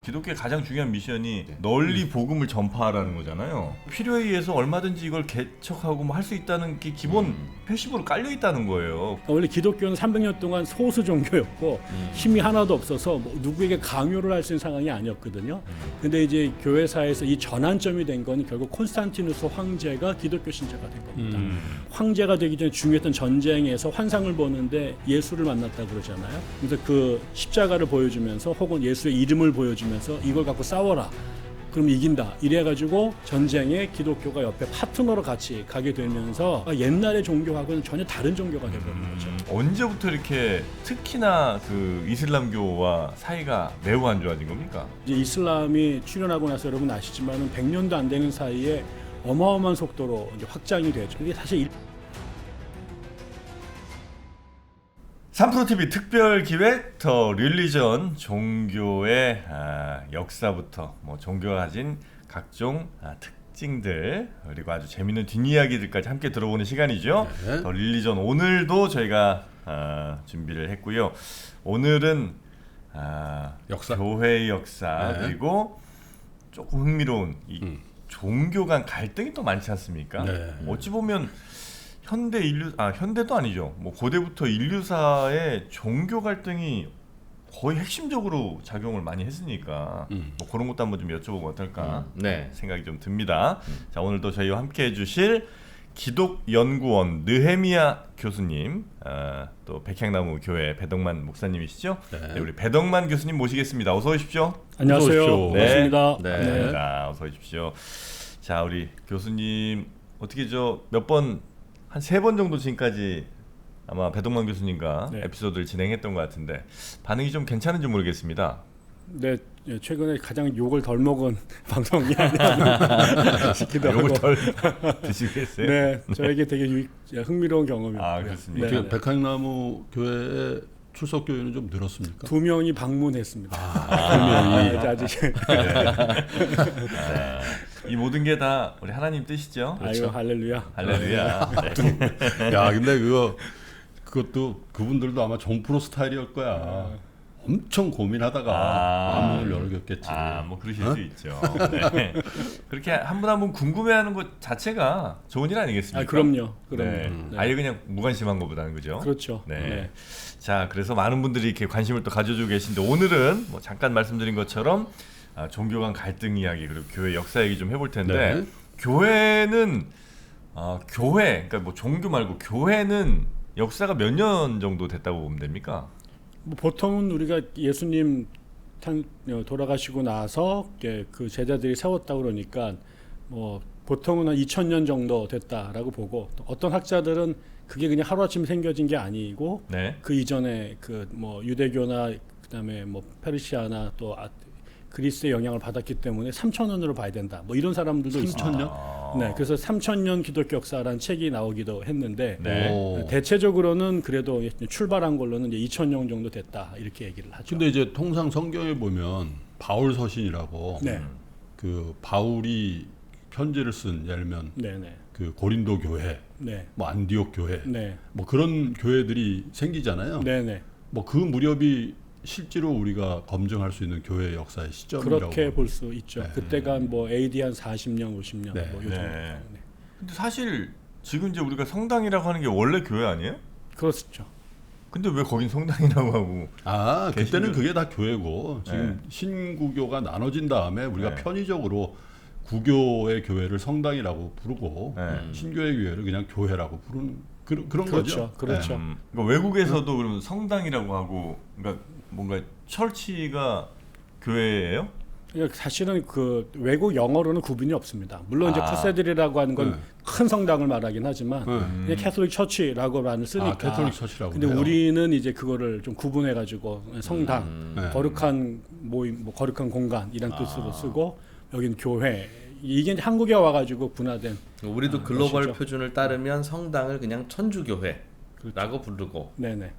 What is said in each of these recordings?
기독교의 가장 중요한 미션이 널리 복음을 전파하라는 거잖아요. 필요에 의해서 얼마든지 이걸 개척하고 뭐 할 수 있다는 게 기본 패시브로 깔려 있다는 거예요. 원래 기독교는 300년 동안 소수 종교였고 힘이 하나도 없어서 뭐 누구에게 강요를 할 수 있는 상황이 아니었거든요. 근데 이제 교회사에서 이 전환점이 된 건 결국 콘스탄티누스 황제가 기독교 신자가 된 겁니다. 황제가 되기 전에 중요했던 전쟁에서 환상을 보는데 예수를 만났다 그러잖아요. 그래서 그 십자가를 보여주면서 혹은 예수의 이름을 보여주면서 이걸 갖고 싸워라. 그럼 이긴다. 이래가지고 전쟁에 기독교가 옆에 파트너로 같이 가게 되면서 옛날의 종교하고는 전혀 다른 종교가 되버린 거죠. 언제부터 이렇게 특히나 그 이슬람교와 사이가 매우 안 좋아진 겁니까? 이제 이슬람이 출현하고 나서 여러분 아시지만은 100년도 안 되는 사이에 어마어마한 속도로 이제 확장이 되죠. 이게 사실 3프로TV 특별 기획 더 릴리전, 종교의 역사부터 뭐 종교가 가진 각종 특징들 그리고 아주 재밌는 뒷이야기들까지 함께 들어보는 시간이죠. 네. 더 릴리전 오늘도 저희가 준비를 했고요. 오늘은 역사. 교회의 역사 네. 그리고 조금 흥미로운 이 종교 간 갈등이 또 많지 않습니까? 네. 어찌 보면 현대도 아니죠. 뭐 고대부터 인류사의 종교 갈등이 거의 핵심적으로 작용을 많이 했으니까 뭐 그런 것도 한번 좀 여쭤보면 어떨까 생각이 좀 듭니다. 자, 오늘도 저희와 함께 해주실 기독연구원 느헤미야 교수님, 또 백향나무 교회 배덕만 목사님이시죠? 네, 우리 배덕만 교수님 모시겠습니다. 어서 오십시오. 안녕하세요. 어서 오십시오. 반갑습니다. 네. 어서 오십시오. 자, 우리 교수님 어떻게 몇 번 한 3번 정도 지금까지 아마 배덕만 교수님과 에피소드를 진행했던 것 같은데 반응이 좀 괜찮은지 모르겠습니다. 네, 최근에 가장 욕을 덜 먹은 방송이 아니라 싶기도 하고. 욕을 덜 드시겠어요? 네, 저에게 되게 흥미로운 경험이었고요. 아, 그렇습니까? 네, 어떻게 백향나무 교회의 출석 교회는 좀 늘었습니까? 2명이 방문했습니다. 아직 이 모든 게 다 우리 하나님 뜻이죠. 아유 할렐루야. 할렐루야. 네. 야, 근데 그것도 그분들도 아마 정프로 스타일이었을 거야. 엄청 고민하다가 마음을 열겠겠지. 뭐 그러실 수 있죠. 네. 그렇게 한 분 한 분 궁금해하는 것 자체가 좋은 일 아니겠습니까? 그럼요. 네. 아예 그냥 무관심한 것보다는 그죠? 그렇죠. 네. 네. 자, 그래서 많은 분들이 이렇게 관심을 또 가져주고 계신데 오늘은 뭐 잠깐 말씀드린 것처럼 종교 간 갈등 이야기 그리고 교회 역사 얘기 좀 해볼 텐데 네. 교회는 그러니까 뭐 종교 말고 교회는 역사가 몇 년 정도 됐다고 보면 됩니까? 뭐 보통은 우리가 예수님 돌아가시고 나서 그 제자들이 세웠다 그러니까 뭐 보통은 한 2000년 정도 됐다라고 보고 또 어떤 학자들은 그게 그냥 하루아침에 생겨진 게 아니고 그 이전에 그 뭐 유대교나 그다음에 뭐 페르시아나 또 그리스의 영향을 받았기 때문에 3000년으로 봐야 된다. 뭐 이런 사람들도 있습니다. 네, 그래서 3000년 기독교 역사라는 책이 나오기도 했는데 대체적으로는 그래도 출발한 걸로는 이제 2000년 정도 됐다 이렇게 얘기를 하죠. 근데 이제 통상 성경에 보면 바울 서신이라고 그 바울이 편지를 쓴 예를 들면 그 고린도 교회, 뭐 안디옥 교회, 뭐 그런 교회들이 생기잖아요. 뭐 그 무렵이 실제로 우리가 검증할 수 있는 교회 역사의 시점이라고 그렇게 볼 수 있죠. 그때가 뭐 AD 한 40년, 50년 뭐 요 정도. 근데 사실 지금 이제 우리가 성당이라고 하는 게 원래 교회 아니에요? 그렇죠. 근데 왜 거긴 성당이라고 하고? 그때는 그게 다 교회고 지금 신구교가 나눠진 다음에 우리가 편의적으로 구교의 교회를 성당이라고 부르고 신교의 교회를 그냥 교회라고 부르는 그런 거죠. 그렇죠. 그러니까 외국에서도 그러면 성당이라고 하고, 그러니까 뭔가 철치가 교회예요? 사실은 그 외국 영어로는 구분이 없습니다. 물론 이제 카세드리라고 하는 건 큰 성당을 말하긴 하지만 그냥 캐톨릭 처치라고 말을 쓰니까. 캐톨릭 처치라고. 근데 우리는 이제 그거를 좀 구분해 가지고 성당, 거룩한 모임, 뭐 거룩한 공간이란 뜻으로 쓰고 여긴 교회. 이게 이제 한국에 와가지고 분화된. 우리도 글로벌 것이죠. 표준을 따르면 성당을 그냥 천주교회라고 부르고, 네네.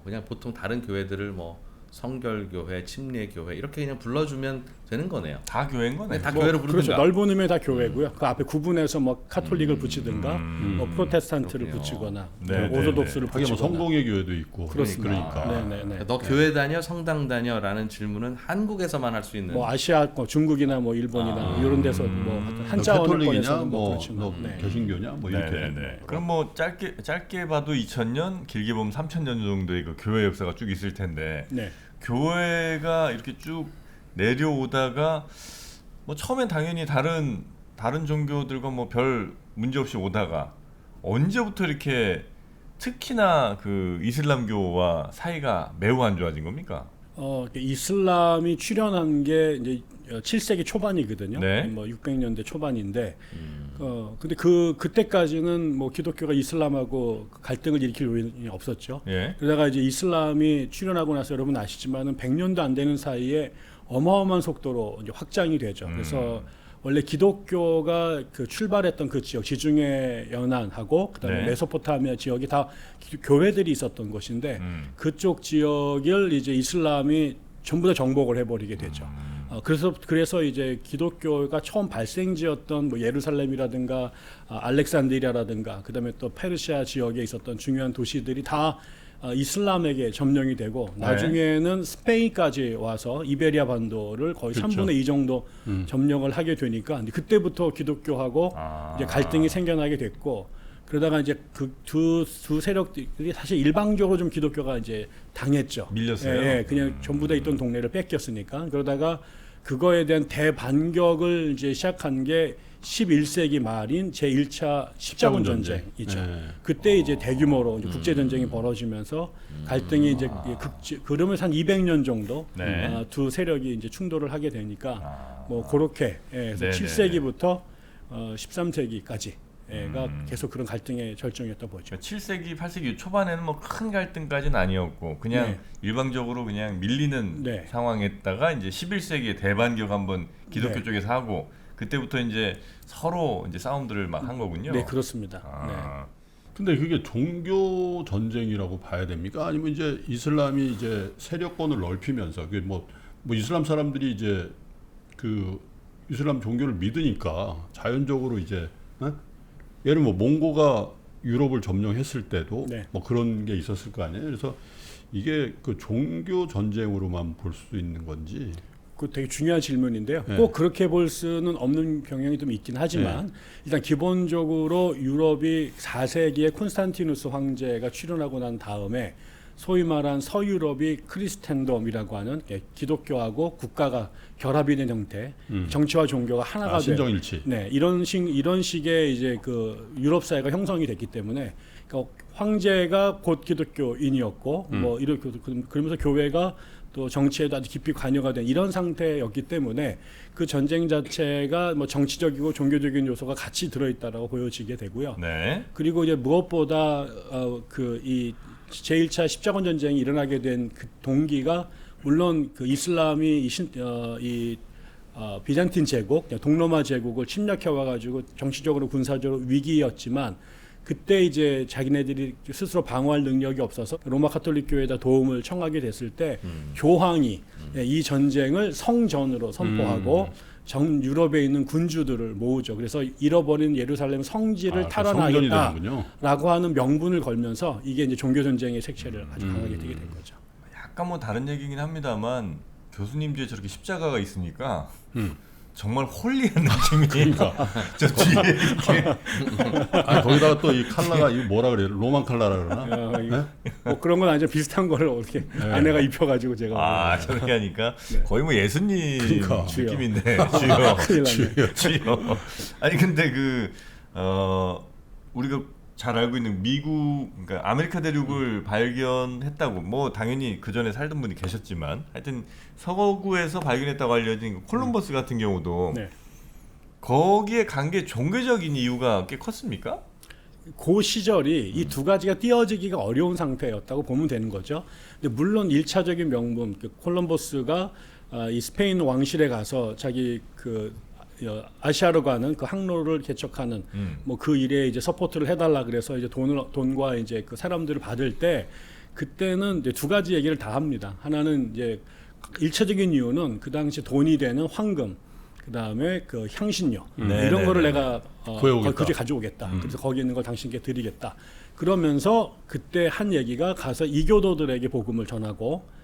그냥 보통 다른 교회들을 뭐 성결교회, 침례교회 이렇게 그냥 불러주면 되는 거네요. 다 교회인 거네. 다 교회로 부르든가. 그렇죠. 넓은 의미의 다 교회고요. 그 앞에 구분해서 뭐 카톨릭을 붙이든가, 뭐 프로테스탄트를 그렇군요. 붙이거나, 네, 오소독스를 하긴 뭐 붙이거나. 성공의 교회도 있고 그렇습니다. 그러니까. 네네네. 너 교회 다녀, 성당 다녀라는 질문은 한국에서만 할 수 있는. 뭐 아시아, 뭐 중국이나 뭐 일본이나 이런 데서 뭐 한자원을 캐톨릭이냐 꺼내서는 뭐 뭐 그렇지만. 너 네. 개신교냐 뭐 이렇게. 네네네. 그럼 뭐 짧게 봐도 2000년, 길게 보면 3000년 정도의 그 교회 역사가 쭉 있을 텐데 네. 교회가 이렇게 쭉 내려오다가 뭐 처음엔 당연히 다른 종교들과 뭐 별 문제 없이 오다가 언제부터 이렇게 특히나 그 이슬람교와 사이가 매우 안 좋아진 겁니까? 이슬람이 출현한 게 이제 7세기 초반이거든요. 네. 뭐 600년대 초반인데, 근데 그때까지는 뭐 기독교가 이슬람하고 갈등을 일으킬 요인이 없었죠. 예. 그러다가 이제 이슬람이 출현하고 나서 여러분 아시지만은 100년도 안 되는 사이에 어마어마한 속도로 이제 확장이 되죠. 그래서 원래 기독교가 그 출발했던 그 지역, 지중해 연안하고 그다음에 네. 메소포타미아 지역이 다 교회들이 있었던 곳인데 그쪽 지역을 이제 이슬람이 전부 다 정복을 해버리게 되죠. 그래서 이제 기독교가 처음 발생지였던 뭐 예루살렘이라든가 알렉산드리아라든가 그다음에 또 페르시아 지역에 있었던 중요한 도시들이 다 이슬람에게 점령이 되고 네. 나중에는 스페인까지 와서 이베리아 반도를 거의 그렇죠. 3분의 2 정도 점령을 하게 되니까 그때부터 기독교하고 이제 갈등이 생겨나게 됐고 그러다가 이제 그 두 세력들이 사실 일방적으로 좀 기독교가 이제 당했죠. 밀렸어요. 예, 그냥 전부 다 있던 동네를 뺏겼으니까 그러다가 그거에 대한 대반격을 이제 시작한 게 11세기 말인 제1차 십자군 전쟁이죠. 네. 그때 이제 대규모로 이제 국제 전쟁이 벌어지면서 갈등이 이제 그러면서 한 200년 정도 네. 두 세력이 이제 충돌을 하게 되니까 뭐 그렇게 그래서 네네네. 7세기부터 13세기까지 가 계속 그런 갈등의 절정이었다 보죠. 7세기, 8세기 초반에는 뭐 큰 갈등까지는 아니었고 그냥 네. 일방적으로 그냥 밀리는 네. 상황에다가 이제 11세기에 대반격 한번 기독교 네. 쪽에서 하고 그때부터 이제 서로 이제 싸움들을 막 한 거군요. 네, 그렇습니다. 아, 근데 그게 종교 전쟁이라고 봐야 됩니까? 아니면 이제 이슬람이 이제 세력권을 넓히면서 그게 뭐 이슬람 사람들이 이제 그 이슬람 종교를 믿으니까 자연적으로 이제 예를 뭐 몽고가 유럽을 점령했을 때도 네. 뭐 그런 게 있었을 거 아니에요. 그래서 이게 그 종교 전쟁으로만 볼 수 있는 건지. 그 되게 중요한 질문인데요. 네. 꼭 그렇게 볼 수는 없는 경향이 좀 있긴 하지만 일단 기본적으로 유럽이 4세기에 콘스탄티누스 황제가 출현하고 난 다음에 소위 말한 서유럽이 크리스텐덤이라고 하는 기독교하고 국가가 결합이 된 형태, 정치와 종교가 하나가 된 신정일치. 네, 이런 식의 이제 그 유럽 사회가 형성이 됐기 때문에 그러니까 황제가 곧 기독교인이었고 뭐 이렇게 그러면서 교회가 또 정치에도 아주 깊이 관여가 된 이런 상태였기 때문에 그 전쟁 자체가 뭐 정치적이고 종교적인 요소가 같이 들어있다라고 보여지게 되고요. 네. 그리고 이제 무엇보다 그 이 제1차 십자군 전쟁이 일어나게 된 그 동기가 물론 그 이슬람이 비잔틴 제국, 동로마 제국을 침략해 와가지고 정치적으로 군사적으로 위기였지만 그때 이제 자기네들이 스스로 방어할 능력이 없어서 로마 카톨릭 교회에다 도움을 청하게 됐을 때 교황이 이 전쟁을 성전으로 선포하고 전 유럽에 있는 군주들을 모으죠. 그래서 잃어버린 예루살렘 성지를 탈환하겠다라고 하는 명분을 걸면서 이게 이제 종교 전쟁의 색채를 아주 강하게 띠게 된 거죠. 약간 뭐 다른 얘기긴 합니다만 교수님 뒤에 저렇게 십자가가 있으니까 정말 홀리한 느낌이 그러니까. 저 뒤에 이렇게 거기다가 또 이 칼라가 이 뭐라 그래요? 로만 칼라라 그러나? 뭐 그런 건 아니죠. 비슷한 거를 어떻게 아내가 입혀가지고 제가 저렇게 하니까 거의 뭐 예수님 그러니까. 느낌인데 큰일 났네. 주여. 아니 근데 우리가 잘 알고 있는 미국, 그러니까 아메리카 대륙을 발견했다고 뭐 당연히 그 전에 살던 분이 계셨지만 하여튼 서구에서 발견했다고 알려진 콜럼버스 같은 경우도 네. 거기에 간 게 종교적인 이유가 꽤 컸습니까? 그 시절이 이 두 가지가 띄어지기가 어려운 상태였다고 보면 되는 거죠. 근데 물론 1차적인 명분, 콜럼버스가 이 스페인 왕실에 가서 자기 아시아로 가는 그 항로를 개척하는 뭐 그 일에 이제 서포트를 해달라 그래서 이제 돈과 이제 그 사람들을 받을 때 그때는 이제 두 가지 얘기를 다 합니다. 하나는 이제 일차적인 이유는 그 당시 돈이 되는 황금, 그 다음에 그 향신료 이런 거를 내가 그제 가져오겠다. 그래서 거기 있는 걸 당신께 드리겠다. 그러면서 그때 한 얘기가 가서 이교도들에게 복음을 전하고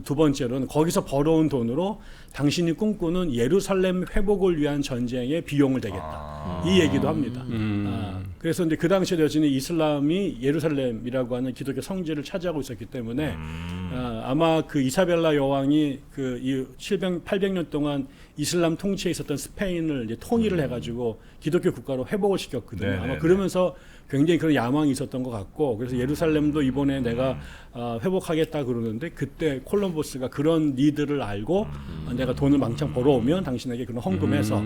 두 번째로는 거기서 벌어온 돈으로 당신이 꿈꾸는 예루살렘 회복을 위한 전쟁의 비용을 대겠다. 이 얘기도 합니다. 그래서 이제 그 당시에 여전히 이슬람이 예루살렘이라고 하는 기독교 성지를 차지하고 있었기 때문에 아마 그 이사벨라 여왕이 그 800년 동안 이슬람 통치에 있었던 스페인을 이제 통일을 해가지고 기독교 국가로 회복을 시켰거든요. 네네네. 아마 그러면서 굉장히 그런 야망이 있었던 것 같고, 그래서 예루살렘도 이번에 내가 회복하겠다 그러는데, 그때 콜럼버스가 그런 니드를 알고 내가 돈을 망창 벌어오면 당신에게 그런 헌금해서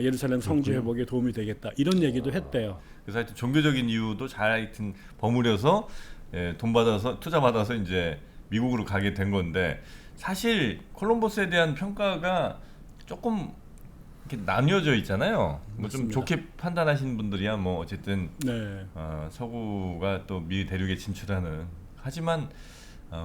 예루살렘 성지 회복에 도움이 되겠다, 이런 얘기도 했대요. 그래서 하여튼 종교적인 이유도 잘 하여튼 버무려서 돈 받아서 투자 받아서 이제 미국으로 가게 된 건데, 사실 콜럼버스에 대한 평가가 조금 이렇게 나뉘어져 있잖아요. 뭐 좀 좋게 판단하시는 분들이야 뭐 어쨌든 서구가 또 미 대륙에 진출하는, 하지만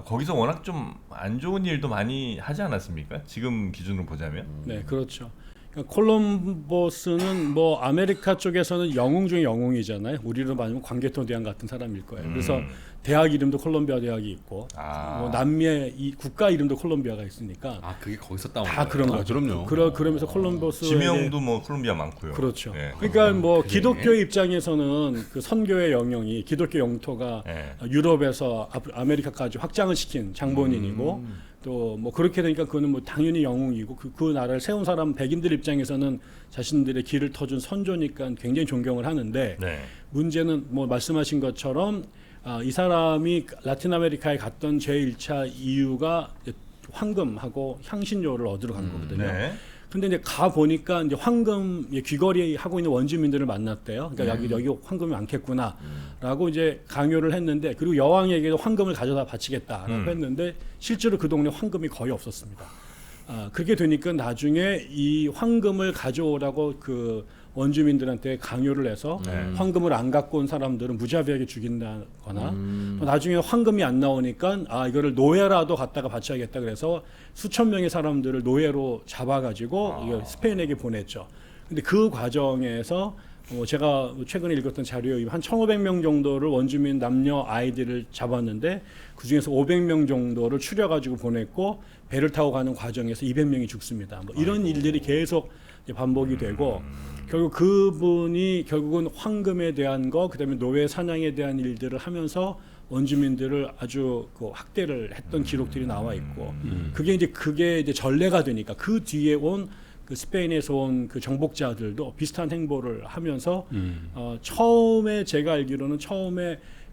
거기서 워낙 좀 안 좋은 일도 많이 하지 않았습니까? 지금 기준으로 보자면. 네, 그렇죠. 그러니까 콜럼버스는 뭐 아메리카 쪽에서는 영웅 중에 영웅이잖아요. 우리로 말하면 광개토대왕 같은 사람일 거예요. 그래서 대학 이름도 콜롬비아 대학이 있고, 뭐 남미의 이 국가 이름도 콜롬비아가 있으니까. 그게 거기서 따온 다 거예요? 그런 거죠. 그럼요. 그러면서 콜럼버스 지명도 뭐 콜롬비아 많고요. 그렇죠. 네. 그러니까 뭐 기독교 입장에서는 그 선교의 영역이 기독교 영토가 유럽에서 아메리카까지 확장을 시킨 장본인이고, 또 뭐 그렇게 되니까 그거는 뭐 당연히 영웅이고, 그 나라를 세운 사람 백인들 입장에서는 자신들의 길을 터준 선조니까 굉장히 존경을 하는데, 문제는 뭐 말씀하신 것처럼 이 사람이 라틴 아메리카에 갔던 제1차 이유가 황금하고 향신료를 얻으러 간 거거든요. 근데 이제 가 보니까 이제 황금 귀걸이 하고 있는 원주민들을 만났대요. 그러니까 여기 황금이 많겠구나라고 이제 강요를 했는데, 그리고 여왕에게도 황금을 가져다 바치겠다라고 했는데 실제로 그 동네 황금이 거의 없었습니다. 그렇게 되니까 나중에 이 황금을 가져오라고 그 원주민들한테 강요를 해서 황금을 안 갖고 온 사람들은 무자비하게 죽인다거나, 또 나중에 황금이 안 나오니까 이거를 노예라도 갖다가 바쳐야겠다 그래서 수천 명의 사람들을 노예로 잡아가지고 스페인에게 보냈죠. 근데 그 과정에서 제가 최근에 읽었던 자료에 한 1,500명 정도를 원주민 남녀 아이들을 잡았는데, 그 중에서 500명 정도를 추려가지고 보냈고, 배를 타고 가는 과정에서 200명이 죽습니다. 뭐 이런 일들이 계속 반복이 되고, 결국 그분이 결국은 황금에 대한 거, 그다음에 노예 사냥에 대한 일들을 하면서 원주민들을 아주 그 학대를 했던 기록들이 나와 있고, 그게 이제 전례가 되니까 그 뒤에 온 그 스페인에서 온 그 정복자들도 비슷한 행보를 하면서 처음에 제가 알기로는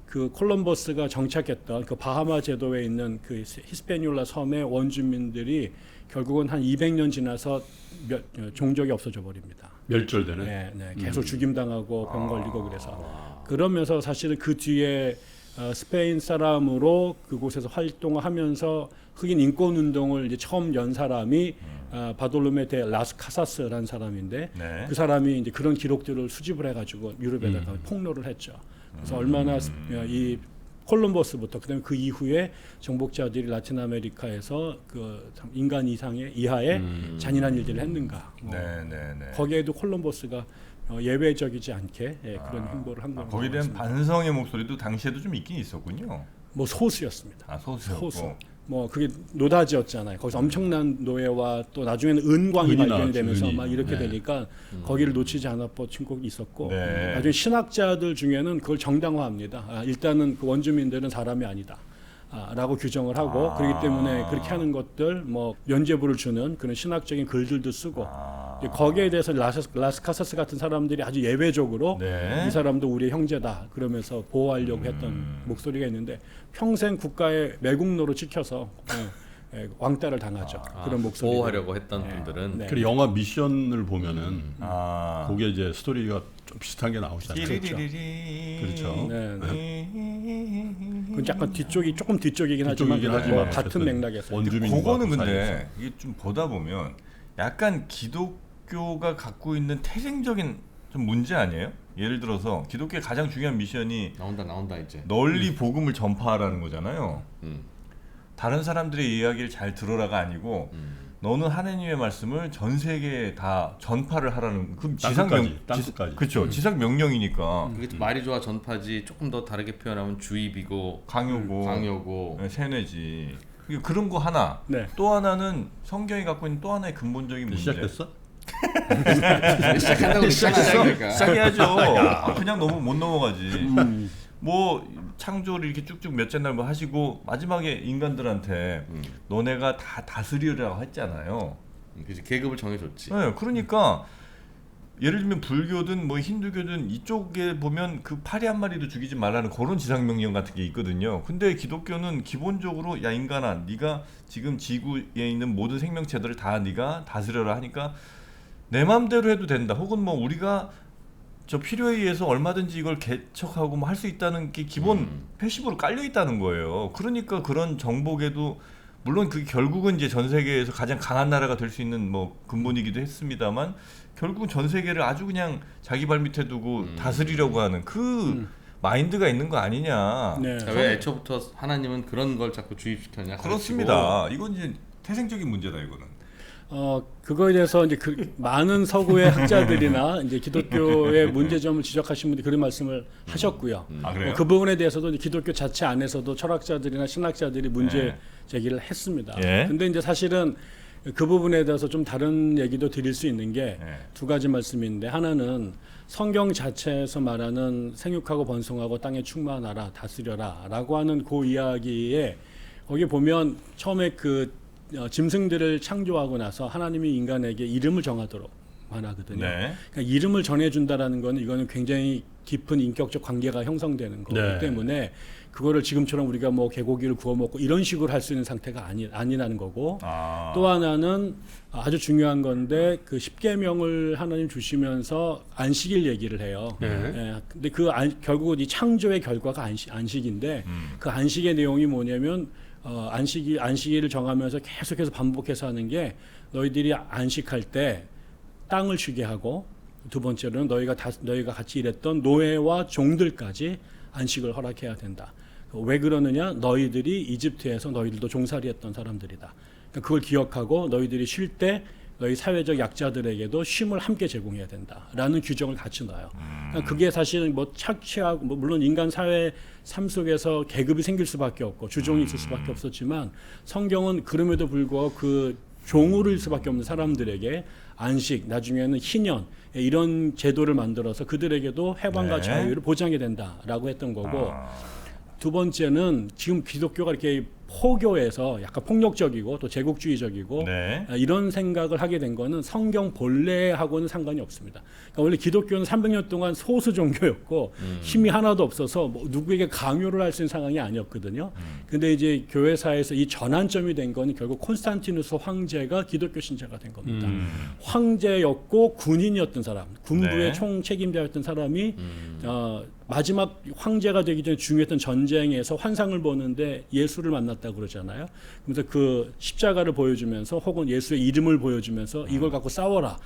그 콜럼버스가 정착했던 그 바하마 제도에 있는 그 히스패니올라 섬의 원주민들이 결국은 한 200년 지나서 종족이 없어져 버립니다. 멸절되는. 네, 계속 죽임당하고 병 걸리고 그래서. 그러면서 사실은 그 뒤에 스페인 사람으로 그곳에서 활동을 하면서 흑인 인권 운동을 이제 처음 연 사람이 바돌로메 데 라스 카사스라는 사람인데, 그 사람이 이제 그런 기록들을 수집을 해가지고 유럽에다가 폭로를 했죠. 그래서 얼마나 이 콜럼버스부터 그다음에 그 이후에 정복자들이 라틴 아메리카에서 그 인간 이하의 잔인한 일들을 했는가. 거기에도 콜럼버스가 예외적이지 않게 그런 행보를 한 겁니다. 거기에 대한 반성의 목소리도 당시에도 좀 있긴 있었군요. 뭐 소수였습니다. 소수. 뭐 그게 노다지였잖아요. 거기서 엄청난 노예와 또 나중에는 은광이 발견되면서 막 이렇게 되니까 거기를 놓치지 않았던 곡이 있었고, 나중에 신학자들 중에는 그걸 정당화합니다. 일단은 그 원주민들은 사람이 아니다. 라고 규정을 하고, 그렇기 때문에 그렇게 하는 것들 뭐 면죄부를 주는 그런 신학적인 글들도 쓰고, 거기에 대해서 라스 카사스 같은 사람들이 아주 예외적으로 이 사람도 우리의 형제다 그러면서 보호하려고 했던 목소리가 있는데, 평생 국가의 매국노로 찍혀서 왕따를 당하죠. 그런 목소리 보호하려고 했던 분들은. 그리고 영화 미션을 보면은 거기에 이제 스토리가 좀 비슷한 게 나오잖아요. 그렇죠. 그건 약간 조금 뒤쪽이긴 하지만 같은 맥락에서. 그거는 근데 이게 좀 보다 보면 약간 기독교가 갖고 있는 태생적인 좀 문제 아니에요? 예를 들어서 기독교의 가장 중요한 미션이 나온다 이제 널리 복음을 전파하라는 거잖아요. 다른 사람들의 이야기를 잘 들어라가 아니고 너는 하나님의 말씀을 전 세계에 다 전파를 하라는 그 땅끝까지. 그렇죠. 지상 명령이니까. 그게 말이 좋아 전파지, 조금 더 다르게 표현하면 주입이고 강요고 네, 세뇌지. 그런 거 하나. 네. 또 하나는 성경이 갖고 있는 또 하나의 근본적인 문제. 시작됐어? 시작한다고 했잖아요. 그러니까. 시작해야죠. 그냥 너무 못 넘어가지. 뭐 창조를 이렇게 쭉쭉 몇째 날 뭐 하시고 마지막에 인간들한테 너네가 다 다스리라고 했잖아요. 그치, 계급을 정해줬지. 네, 그러니까 예를 들면 불교든 뭐 힌두교든 이쪽에 보면 그 파리 한 마리도 죽이지 말라는 그런 지상명령 같은 게 있거든요. 근데 기독교는 기본적으로 야 인간아, 네가 지금 지구에 있는 모든 생명체들을 다 네가 다스려라 하니까 내 맘대로 해도 된다. 혹은 뭐 우리가 저 필요에 의해서 얼마든지 이걸 개척하고 뭐 할 수 있다는 게 기본 패시브로 깔려 있다는 거예요. 그러니까 그런 정복에도 물론 그게 결국은 이제 전 세계에서 가장 강한 나라가 될 수 있는 뭐 근본이기도 했습니다만 결국은 전 세계를 아주 그냥 자기 발 밑에 두고 다스리려고 하는 그 마인드가 있는 거 아니냐. 네. 왜 애초부터 하나님은 그런 걸 자꾸 주입시켰냐? 그렇습니다. 이건 이제 태생적인 문제다 이거는. 그거에 대해서 이제 많은 서구의 학자들이나 이제 기독교의 문제점을 지적하신 분들이 그런 말씀을 하셨고요. 아, 그래요? 그 부분에 대해서도 이제 기독교 자체 안에서도 철학자들이나 신학자들이 문제 제기를 했습니다. 근데 이제 사실은 그 부분에 대해서 좀 다른 얘기도 드릴 수 있는 게 두 가지 말씀인데, 하나는 성경 자체에서 말하는 생육하고 번성하고 땅에 충만하라 다스려라라고 하는 그 이야기에 거기 보면 처음에 짐승들을 창조하고 나서 하나님이 인간에게 이름을 정하도록 말하거든요. 그러니까 이름을 전해준다라는 거는 이거는 굉장히 깊은 인격적 관계가 형성되는 거기 때문에 그거를 지금처럼 우리가 뭐 개고기를 구워 먹고 이런 식으로 할 수 있는 상태가 아니라는 거고, 또 하나는 아주 중요한 건데 그 십계명을 하나님 주시면서 안식일 얘기를 해요. 근데 결국은 이 창조의 결과가 안식인데 그 안식의 내용이 뭐냐면 안식일을 정하면서 계속해서 반복해서 하는 게 너희들이 안식할 때 땅을 쉬게 하고, 두 번째로는 너희가 같이 일했던 노예와 종들까지 안식을 허락해야 된다. 왜 그러느냐? 너희들이 이집트에서 너희들도 종살이했던 사람들이다. 그러니까 그걸 기억하고 너희들이 쉴 때 너희 사회적 약자들에게도 쉼을 함께 제공해야 된다라는 규정을 같이 놔요. 그러니까 그게 사실은 뭐 착취하고 물론 인간 사회 삶 속에서 계급이 생길 수밖에 없고 주종이 있을 수밖에 없었지만 성경은 그럼에도 불구하고 그 종우를 수밖에 없는 사람들에게 안식, 나중에는 희년 이런 제도를 만들어서 그들에게도 해방과 자유를 보장해야 된다라고 했던 거고, 두 번째는 지금 기독교가 이렇게 포교에서 약간 폭력적이고 또 제국주의적이고 이런 생각을 하게 된 거는 성경 본래하고는 상관이 없습니다. 그러니까 원래 기독교는 300년 동안 소수 종교였고 힘이 하나도 없어서 뭐 누구에게 강요를 할 수 있는 상황이 아니었거든요. 근데 이제 교회사에서 이 전환점이 된 거는 결국 콘스탄티누스 황제가 기독교 신자가 된 겁니다. 황제였고 군인이었던 사람, 군부의 총 책임자였던 사람이 마지막 황제가 되기 전에 중요했던 전쟁에서 환상을 보는데 예수를 만났다고 그러잖아요. 그래서 그 십자가를 보여주면서 혹은 예수의 이름을 보여주면서 이걸 갖고 싸워라.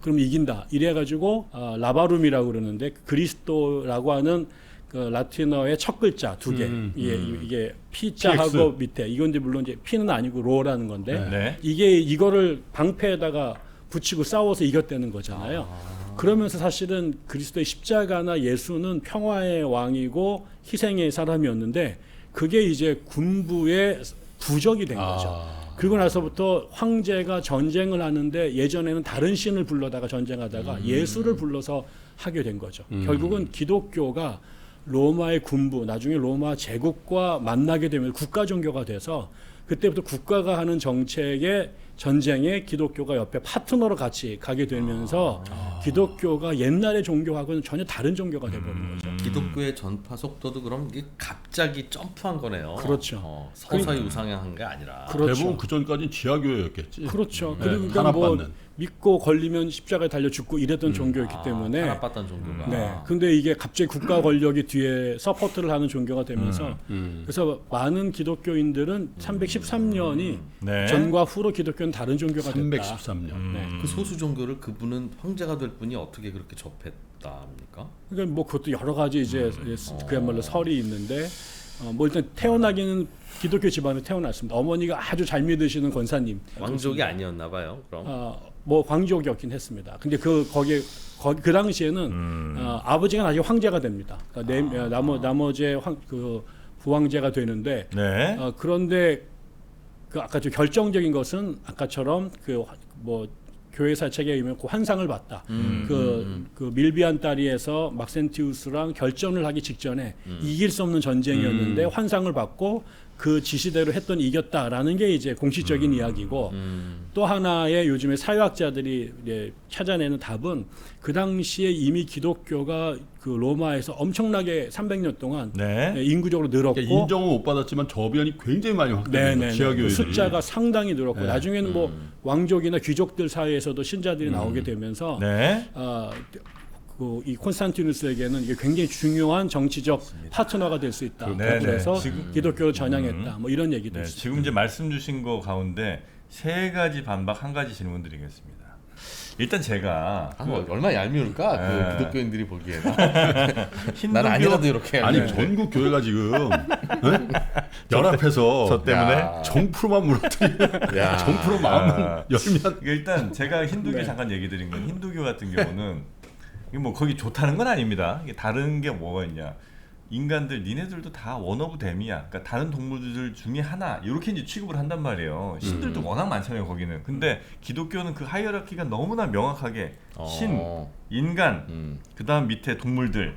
그럼 이긴다. 이래가지고 라바룸이라고 그러는데 그리스도라고 하는 그 라틴어의 첫 글자 두 개. 이게 P자하고 밑에 이건 이제 물론 이제 P는 아니고 로라는 건데 이거를 방패에다가 붙이고 싸워서 이겼다는 거잖아요. 그러면서 사실은 그리스도의 십자가나 예수는 평화의 왕이고 희생의 사람이었는데 그게 이제 군부의 부적이 된 거죠. 그리고 나서부터 황제가 전쟁을 하는데 예전에는 다른 신을 불러다가 전쟁하다가 예수를 불러서 하게 된 거죠. 결국은 기독교가 로마의 군부, 나중에 로마 제국과 만나게 되면 국가 종교가 돼서 그때부터 국가가 하는 정책에 전쟁에 기독교가 옆에 파트너로 같이 가게 되면서 기독교가 옛날의 종교하고는 전혀 다른 종교가 돼버린 거죠. 기독교의 전파 속도도 그럼 이게 갑자기 점프한 거네요. 그렇죠. 서서히 우상향한 게 아니라. 그렇죠. 대부분 그 전까지는 지하교회였겠지. 그렇죠. 그러니까 뭐 믿고 걸리면 십자가에 달려 죽고 이랬던 종교였기 때문에 탄압받던 종교가. 근데 이게 갑자기 국가 권력이 뒤에 서포트를 하는 종교가 되면서 그래서 많은 기독교인들은 313년이 전과 후로 기독교는 완전 다른 종교가 됐다. 313년. 네. 그 소수 종교를 그분은 황제가 될 분이 어떻게 그렇게 접했답니까? 그러니까 뭐 그것도 여러 가지 이제 그야말로 설이 있는데 뭐 일단 태어나기는 기독교 집안에 태어났습니다. 어머니가 아주 잘 믿으시는 권사님. 왕족이 아니었나 봐요. 그럼. 뭐 왕족이었긴 했습니다. 근데 거기 그 당시에는 아버지가 나중에 황제가 됩니다. 그러니까 나머지 그 부황제가 되는데 네. 그런데 그 아까 좀 결정적인 것은 아까처럼 그 뭐 교회 사책에 의하면 그 환상을 봤다. 그 밀비안 다리에서 막센티우스랑 결전을 하기 직전에 이길 수 없는 전쟁이었는데 환상을 받고 그 지시대로 했더니 이겼다라는 게 이제 공식적인 이야기고 또 하나의 요즘에 사회학자들이 이제 찾아내는 답은 그 당시에 이미 기독교가 그 로마에서 엄청나게 300년 동안 네. 인구적으로 늘었고 그러니까 인정은 못 받았지만 저변이 굉장히 많이 확대된 지하교회들이 숫자가 상당히 늘었고 나중에는 뭐 왕족이나 귀족들 사이에서도 신자들이 나오게 되면서 이 콘스탄티누스에게는 이게 굉장히 중요한 정치적 파트너가 될 수 있다. 그래서 기독교를 전향했다. 뭐 이런 얘기도 있습니다. 지금 이제 말씀 주신 거 가운데 세 가지 반박 한 가지 질문 드리겠습니다. 일단 제가 얼마나 얄미울까 그 기독교인들이 보기에는. 난 아니라도 이렇게 아니 전국 교회가 지금 연합해서 저 때문에 정프로만 무너뜨리면 정프로 마음만 열면 일단 제가 힌두교 잠깐 얘기 드린 건 힌두교 같은 경우는 뭐 거기 좋다는 건 아닙니다. 이게 다른 게 뭐가 있냐? 인간들 니네들도 다 원 오브 댐이야. 그러니까 다른 동물들 중에 하나 이렇게 이제 취급을 한단 말이에요. 신들도 워낙 많잖아요 거기는. 근데 기독교는 그 하이어라키가 너무나 명확하게 신, 인간, 그다음 밑에 동물들.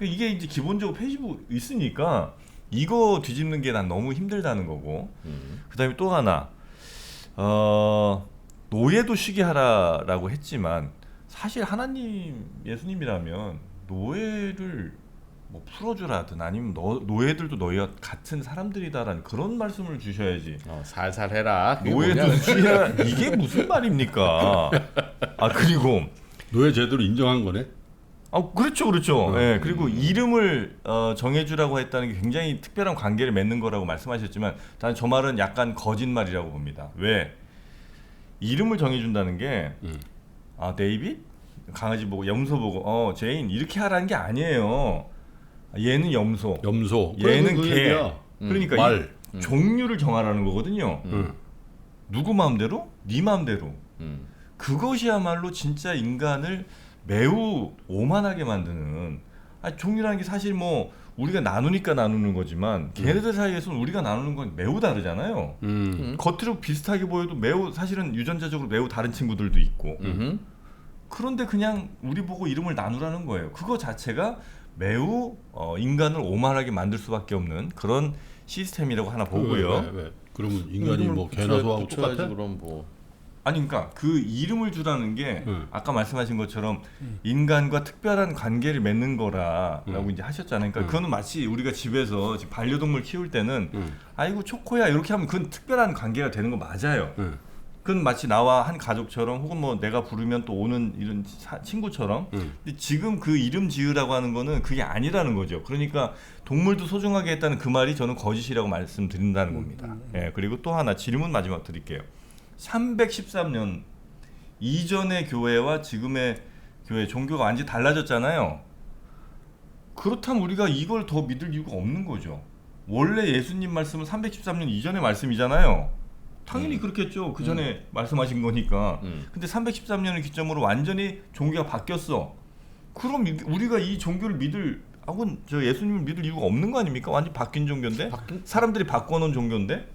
이게 이제 기본적으로 페이지북 있으니까 이거 뒤집는 게 난 너무 힘들다는 거고. 그다음에 또 하나 노예도 쉬게 하라라고 했지만 사실 하나님 예수님이라면 노예를 뭐 풀어주라든 아니면 노예들도 너희와 같은 사람들이다라는 그런 말씀을 주셔야지. 살살 해라. 노예도 쉬라 이게 무슨 말입니까? 그리고 노예 제도를 인정한 거네. 그렇죠. 네, 그리고 이름을 정해주라고 했다는 게 굉장히 특별한 관계를 맺는 거라고 말씀하셨지만 난 저 말은 약간 거짓말이라고 봅니다. 왜? 이름을 정해준다는 게 데이빗? 강아지 보고 염소 보고 제인 이렇게 하라는 게 아니에요. 얘는 염소. 얘는 개. 그러니까 말. 종류를 정하라는 거거든요. 누구 마음대로? 네 마음대로. 그것이야말로 진짜 인간을 매우 오만하게 만드는 종류라는 게 사실 뭐 우리가 나누니까 나누는 거지만 걔네들 사이에서는 우리가 나누는 건 매우 다르잖아요. 겉으로 비슷하게 보여도 매우 사실은 유전자적으로 매우 다른 친구들도 있고 그런데 그냥 우리 보고 이름을 나누라는 거예요. 그거 자체가 매우 인간을 오만하게 만들 수밖에 없는 그런 시스템이라고 하나 보고요. 왜? 그러면 인간이 뭐 개나 소하고 똑같아? 그럼 뭐. 아니 그러니까 그 이름을 주라는 게 아까 말씀하신 것처럼 인간과 특별한 관계를 맺는 거라라고 이제 하셨잖아요. 그러니까 그거는 마치 우리가 집에서 반려동물 키울 때는 아이고 초코야 이렇게 하면 그건 특별한 관계가 되는 거 맞아요. 그건 마치 나와 한 가족처럼 혹은 뭐 내가 부르면 또 오는 이런 친구처럼. 근데 지금 그 이름 지으라고 하는 거는 그게 아니라는 거죠. 그러니까 동물도 소중하게 했다는 그 말이 저는 거짓이라고 말씀드린다는 겁니다. 그리고 또 하나 질문 마지막 드릴게요. 313년 이전의 교회와 지금의 교회 종교가 완전히 달라졌잖아요. 그렇다면 우리가 이걸 더 믿을 이유가 없는 거죠. 원래 예수님 말씀은 313년 이전의 말씀이잖아요. 당연히 그렇겠죠. 그 전에 말씀하신 거니까. 근데 313년을 기점으로 완전히 종교가 바뀌었어. 그럼 우리가 이 종교를 저 예수님을 믿을 이유가 없는 거 아닙니까? 완전 바뀐 종교인데? 사람들이 바꿔놓은 종교인데?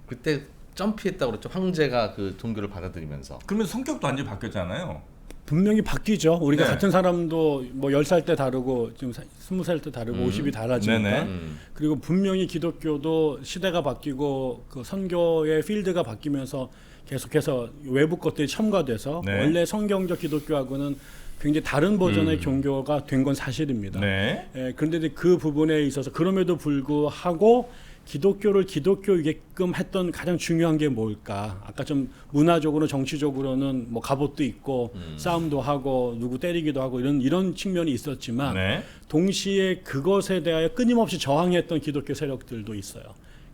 그때 점피했다고 그랬죠. 황제가 그 종교를 받아들이면서. 그러면 성격도 완전히 바뀌었잖아요. 분명히 바뀌죠. 우리가 같은 사람도 뭐 10살 때 다르고 지금 20살 때 다르고 50이 달라지니까. 그리고 분명히 기독교도 시대가 바뀌고 그 선교의 필드가 바뀌면서 계속해서 외부 것들이 첨가돼서 원래 성경적 기독교하고는 굉장히 다른 버전의 종교가 된 건 사실입니다. 그런데 그 부분에 있어서 그럼에도 불구하고 기독교를 기독교이게끔 했던 가장 중요한 게 뭘까? 아까 좀 문화적으로 정치적으로는 뭐 갑옷도 있고 싸움도 하고 누구 때리기도 하고 이런 측면이 있었지만 동시에 그것에 대하여 끊임없이 저항했던 기독교 세력들도 있어요.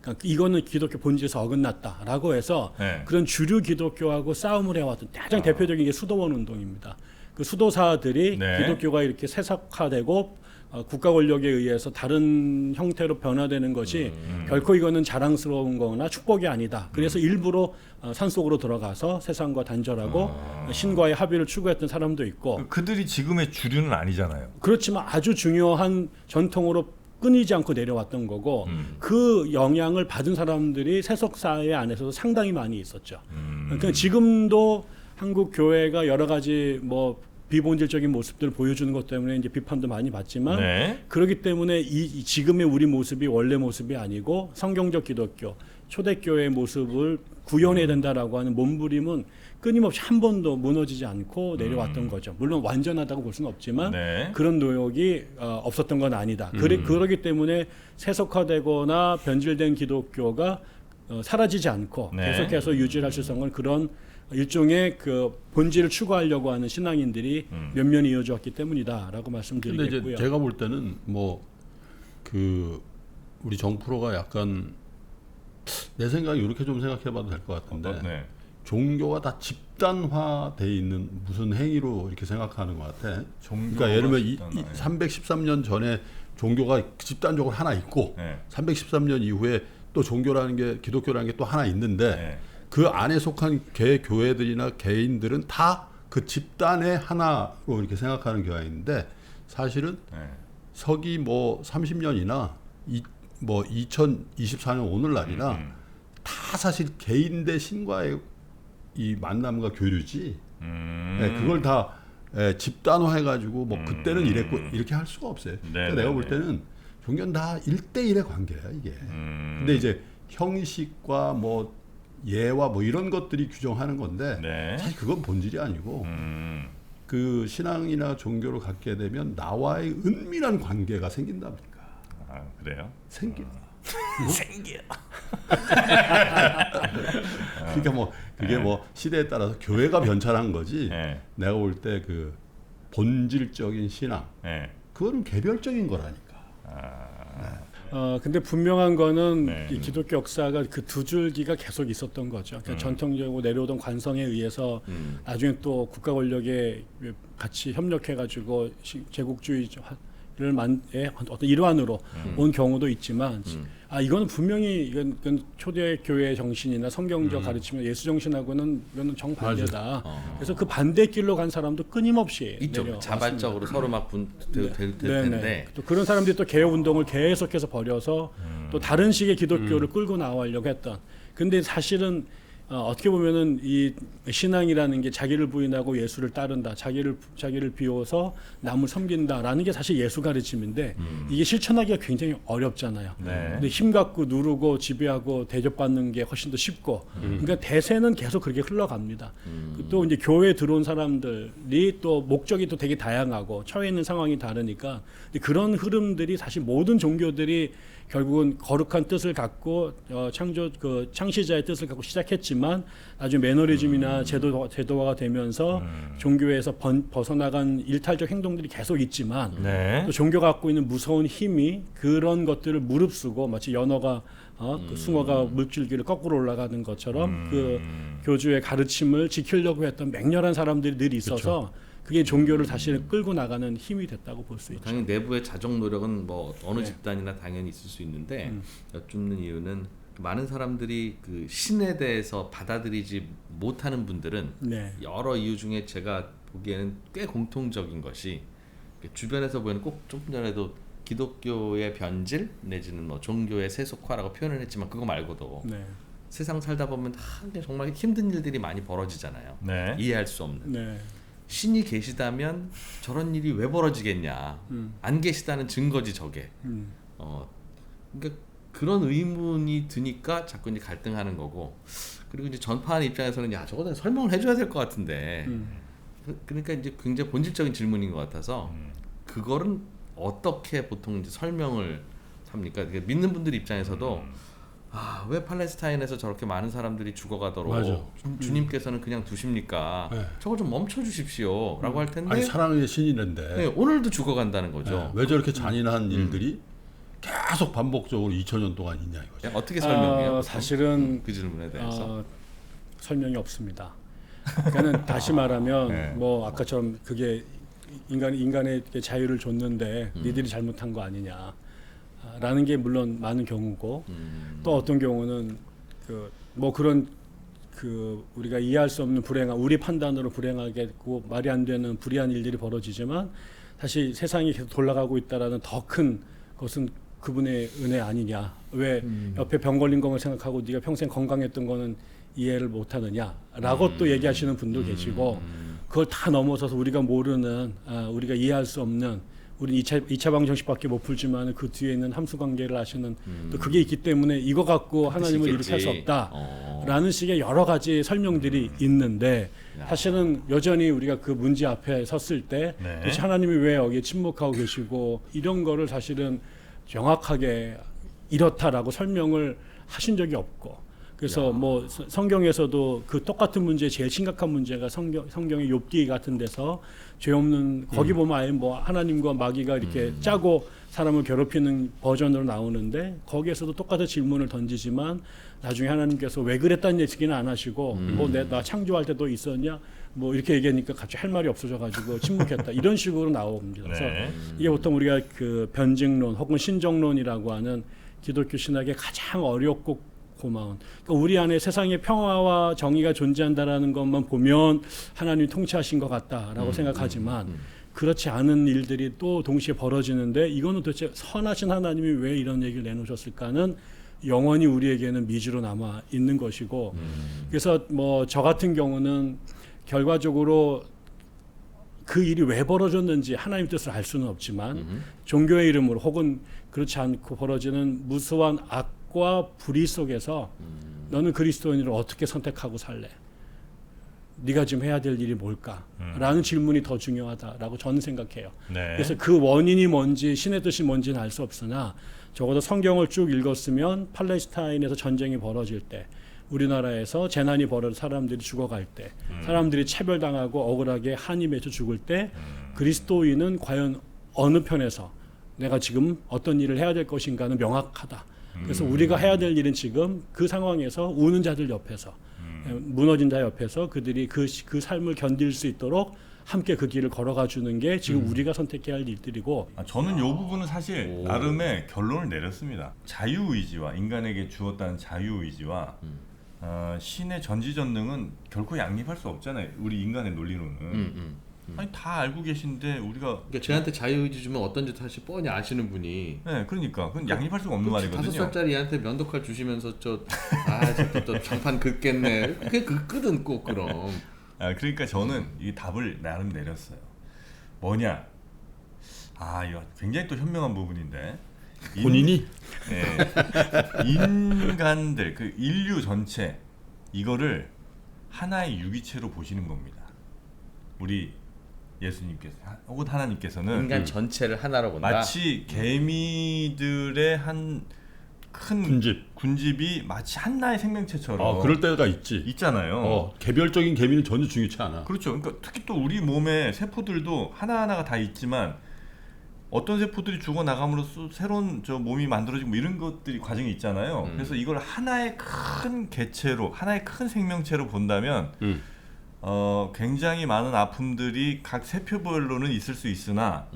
그러니까 이거는 기독교 본질에서 어긋났다라고 해서 네. 그런 주류 기독교하고 싸움을 해왔던 가장 대표적인 게 수도원 운동입니다. 그 수도사들이 네. 기독교가 이렇게 세속화되고 국가 권력에 의해서 다른 형태로 변화되는 것이 결코 이거는 자랑스러운 거나 축복이 아니다. 그래서 일부러 산속으로 들어가서 세상과 단절하고 신과의 합의를 추구했던 사람도 있고 그들이 지금의 주류는 아니잖아요. 그렇지만 아주 중요한 전통으로 끊이지 않고 내려왔던 거고 그 영향을 받은 사람들이 세속 사회 안에서도 상당히 많이 있었죠. 그러니까 지금도 한국 교회가 여러 가지 뭐 비본질적인 모습들을 보여주는 것 때문에 이제 비판도 많이 받지만 네. 그렇기 때문에 이 지금의 우리 모습이 원래 모습이 아니고 성경적 기독교 초대교회의 모습을 구현해야 된다라고 하는 몸부림은 끊임없이 한 번도 무너지지 않고 내려왔던 거죠. 물론 완전하다고 볼 수는 없지만 네. 그런 노력이 없었던 건 아니다. 그러기 때문에 세속화되거나 변질된 기독교가 사라지지 않고 네. 계속해서 유지할 수 있는 건 그런 일종의 그 본질을 추구하려고 하는 신앙인들이 면면이 이어졌기 때문이다라고 말씀드리겠고요. 근데 이제 제가 볼 때는 뭐 그 우리 정프로가 약간 내 생각에 이렇게 좀 생각해봐도 될 것 같은데 네. 종교가 다 집단화돼 있는 무슨 행위로 이렇게 생각하는 것 같아. 종교가 그러니까 예를 들면 집단화예요. 313년 전에 종교가 집단적으로 하나 있고 네. 313년 이후에 또 종교라는 게 기독교라는 게 또 하나 있는데 네. 그 안에 속한 개 교회들이나 개인들은 다 그 집단의 하나로 이렇게 생각하는 경향이 있는데 사실은 네. 서기 뭐 30년이나 뭐 2024년 오늘날이나 다 사실 개인 대 신과의 이 만남과 교류지. 네, 그걸 다 집단화해가지고 뭐 그때는 이랬고 이렇게 할 수가 없어요. 그러니까 내가 볼 때는 종교는 다 1대1의 관계야 이게. 근데 이제 형식과 뭐 예와 뭐 이런 것들이 규정하는 건데 네. 사실 그건 본질이 아니고 그 신앙이나 종교를 갖게 되면 나와의 은밀한 관계가 생긴답니까? 아, 그래요? 생겨. 생겨. 그러니까 뭐 그게 뭐 시대에 따라서 교회가 변찰한 거지. 네. 내가 볼 때 그 본질적인 신앙, 네. 그거는 개별적인 거라니까. 근데 분명한 거는 네. 이 기독교 역사가 그 두 줄기가 계속 있었던 거죠. 그러니까 전통적으로 내려오던 관성에 의해서 나중에 또 국가 권력에 같이 협력해가지고 제국주의를 어떤 일환으로 온 경우도 있지만, 이거는 분명히 이건 초대 교회 정신이나 성경적 가르침의 예수 정신하고는 이거는 정반대다. 그래서 그 반대 길로 간 사람도 끊임없이 있죠. 내려왔습니다. 자발적으로 서로 막 될 텐데. 또 그런 사람들이 또 개혁 운동을 계속해서 벌여서 또 다른 식의 기독교를 끌고 나가려고 했던. 근데 사실은 어떻게 보면은 이 신앙이라는 게 자기를 부인하고 예수를 따른다, 자기를 비워서 남을 섬긴다라는 게 사실 예수 가르침인데 이게 실천하기가 굉장히 어렵잖아요. 네. 근데 힘 갖고 누르고 지배하고 대접받는 게 훨씬 더 쉽고, 그러니까 대세는 계속 그렇게 흘러갑니다. 또 이제 교회에 들어온 사람들이 또 목적이 또 되게 다양하고 처해 있는 상황이 다르니까 그런 흐름들이 사실 모든 종교들이 결국은 거룩한 뜻을 갖고 창시자의 뜻을 갖고 시작했지만 나중에 매너리즘이나 제도화가 되면서 종교에서 벗어나간 일탈적 행동들이 계속 있지만 네. 또 종교가 갖고 있는 무서운 힘이 그런 것들을 무릅쓰고 마치 연어가 그 숭어가 물줄기를 거꾸로 올라가는 것처럼 그 교주의 가르침을 지키려고 했던 맹렬한 사람들이 늘 있어서 그게 종교를 사실 끌고 나가는 힘이 됐다고 볼 수 있죠. 당연히 내부의 자정 노력은 뭐 어느 집단이나 당연히 있을 수 있는데 여쭙는 이유는 많은 사람들이 그 신에 대해서 받아들이지 못하는 분들은 여러 이유 중에 제가 보기에는 꽤 공통적인 것이 주변에서 보이는 꼭 조금 전에도 기독교의 변질 내지는 뭐 종교의 세속화라고 표현을 했지만 그거 말고도 세상 살다 보면 정말 힘든 일들이 많이 벌어지잖아요. 네. 이해할 수 없는. 신이 계시다면 저런 일이 왜 벌어지겠냐. 안 계시다는 증거지 저게. 그러니까 그런 의문이 드니까 자꾸 이제 갈등하는 거고, 그리고 이제 전파하는 입장에서는 야 저거 설명을 해줘야 될 것 같은데. 그러니까 이제 굉장히 본질적인 질문인 것 같아서 그거는 어떻게 보통 이제 설명을 합니까? 그러니까 믿는 분들 입장에서도 왜 팔레스타인에서 저렇게 많은 사람들이 죽어가도록 주님께서는 그냥 두십니까? 저걸 좀 멈춰 주십시오 라고 할 텐데 아니 사랑의 신이는데 오늘도 죽어간다는 거죠. 왜 저렇게 잔인한 일들이 계속 반복적으로 2000년 동안 있냐 이거죠. 어떻게 설명해요? 사실은 그 질문에 대해서 설명이 없습니다. 그러니까는 다시 말하면 네. 뭐 아까처럼 그게 인간의 자유를 줬는데 니들이 잘못한 거 아니냐라는 게 물론 많은 경우고 또 어떤 경우는 뭐 그런 우리가 이해할 수 없는 우리 판단으로 불행하겠고 말이 안 되는 불의한 일들이 벌어지지만 사실 세상이 계속 돌아가고 있다라는 더 큰 것은 그분의 은혜 아니냐. 왜 옆에 병 걸린 것을 생각하고 네가 평생 건강했던 거는 이해를 못하느냐라고 또 얘기하시는 분도 계시고 그걸 다 넘어서서 우리가 모르는 우리가 이해할 수 없는 우리 2차 방정식밖에 못 풀지만 그 뒤에 있는 함수관계를 아시는 또 그게 있기 때문에 이거 갖고 하나님을 이렇게 할 수 없다라는 식의 여러 가지 설명들이 있는데 사실은 여전히 우리가 그 문제 앞에 섰을 때 네. 도대체 하나님이 왜 여기에 침묵하고 계시고 이런 거를 사실은 정확하게 이렇다라고 설명을 하신 적이 없고 그래서 뭐 성경에서도 그 똑같은 문제 제일 심각한 문제가 성경의 욥기 같은 데서 죄 없는 거기 보면 아예 뭐 하나님과 마귀가 이렇게 짜고 사람을 괴롭히는 버전으로 나오는데 거기에서도 똑같은 질문을 던지지만 나중에 하나님께서 왜 그랬다는 얘기는 안 하시고 뭐 나 창조할 때도 있었냐 뭐 이렇게 얘기하니까 갑자기 할 말이 없어져가지고 침묵했다 이런 식으로 나옵니다. 그래서 네. 이게 보통 우리가 그 변증론 혹은 신정론이라고 하는 기독교 신학의 가장 어렵고 고마운 그러니까 우리 안에 세상의 평화와 정의가 존재한다라는 것만 보면 하나님이 통치하신 것 같다라고 생각하지만 그렇지 않은 일들이 또 동시에 벌어지는데 이거는 도대체 선하신 하나님이 왜 이런 얘기를 내놓으셨을까는 영원히 우리에게는 미지로 남아 있는 것이고 그래서 뭐 저 같은 경우는 결과적으로 그 일이 왜 벌어졌는지 하나님 뜻을 알 수는 없지만 종교의 이름으로 혹은 그렇지 않고 벌어지는 무수한 악과 불의 속에서 너는 그리스도인을 어떻게 선택하고 살래? 네가 지금 해야 될 일이 뭘까? 라는 질문이 더 중요하다라고 저는 생각해요. 네. 그래서 그 원인이 뭔지 신의 뜻이 뭔지는 알 수 없으나 적어도 성경을 쭉 읽었으면 팔레스타인에서 전쟁이 벌어질 때 우리나라에서 재난이 벌어져 사람들이 죽어갈 때 사람들이 차별당하고 억울하게 한이 맺혀 죽을 때 그리스도인은 과연 어느 편에서 내가 지금 어떤 일을 해야 될 것인가는 명확하다. 그래서 우리가 해야 될 일은 지금 그 상황에서 우는 자들 옆에서 무너진 자 옆에서 그들이 그 삶을 견딜 수 있도록 함께 그 길을 걸어가 주는 게 지금 우리가 선택해야 할 일들이고 저는 이 부분은 사실 나름의 결론을 내렸습니다. 자유의지와 인간에게 주었다는 자유의지와 신의 전지전능은 결코 양립할 수 없잖아요. 우리 인간의 논리로는. 아니 다 알고 계신데 우리가 그러니까 쟤한테 자유의지 주면 어떤 짓 할지 뻔히 아시는 분이 네 그러니까 그건 양립할 수가 없는 말이거든요. 5살짜리 얘한테 면도칼 주시면서 저 장판 긋겠네 그게 긋거든 꼭 그럼 그러니까 저는 이 답을 나름 내렸어요. 뭐냐? 이거 굉장히 또 현명한 부분인데 본인이 인간들 그 인류 전체 이거를 하나의 유기체로 보시는 겁니다. 우리 예수님께서 혹은 하나님께서는 인간 전체를 하나로 본다. 마치 개미들의 한 큰 군집이 마치 하나의 생명체처럼 그럴 때가 있잖아요. 개별적인 개미는 전혀 중요치 않아. 그렇죠. 그러니까 특히 또 우리 몸의 세포들도 하나하나가 다 있지만 어떤 세포들이 죽어 나감으로써 새로운 몸이 만들어지고 뭐 이런 것들이 과정이 있잖아요. 그래서 이걸 하나의 큰 개체로 하나의 큰 생명체로 본다면 굉장히 많은 아픔들이 각 세포별로는 있을 수 있으나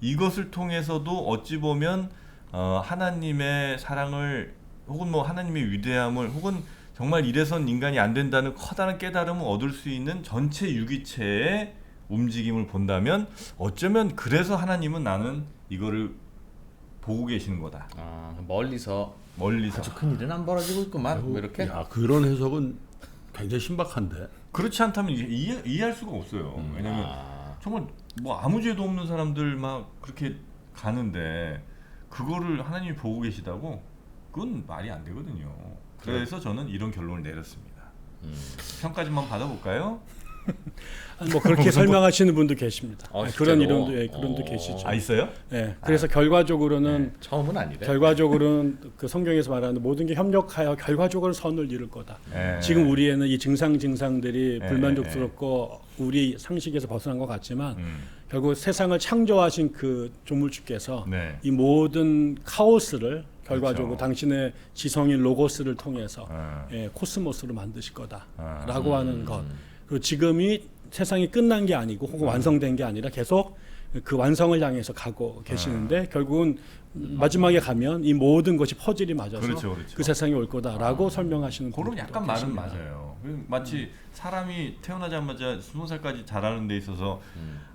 이것을 통해서도 어찌 보면 하나님의 사랑을 혹은 뭐 하나님의 위대함을 혹은 정말 이래선 인간이 안 된다는 커다란 깨달음을 얻을 수 있는 전체 유기체의 움직임을 본다면 어쩌면 그래서 하나님은 나는 이거를 보고 계시는 거다. 멀리서 아주 큰 일은 안 벌어지고 있구만. 뭐 이렇게. 그런 해석은 굉장히 신박한데. 그렇지 않다면 이해할 수가 없어요. 왜냐면 정말 뭐 아무 죄도 없는 사람들 막 그렇게 가는데 그거를 하나님이 보고 계시다고? 그건 말이 안 되거든요. 그래서 저는 이런 결론을 내렸습니다. 평가 좀 한번 받아볼까요? 뭐 그렇게 설명하시는 분도 계십니다. 그런 진짜로? 이론도 계시죠. 있어요? 네, 그래서 결과적으로는 처음은 아니래. 결과적으로는 그 성경에서 말하는 모든 게 협력하여 결과적으로 선을 이룰 거다. 지금 우리에는 이 증상들이 불만족스럽고 우리 상식에서 벗어난 것 같지만 결국 세상을 창조하신 그 조물주께서 네. 이 모든 카오스를 결과적으로 그렇죠. 당신의 지성인 로고스를 통해서 코스모스로 만드실 거다라고 하는 것. 그리고 지금이 세상이 끝난 게 아니고 혹은 완성된 게 아니라 계속 그 완성을 향해서 가고 계시는데 결국은 마지막에 가면 이 모든 것이 퍼즐이 맞아서 그렇죠, 그렇죠. 그 세상이 올 거다라고 설명하시는 그런 분들도 약간 말은 계십니다. 맞아요. 마치 사람이 태어나자마자 20살까지 자라는 데 있어서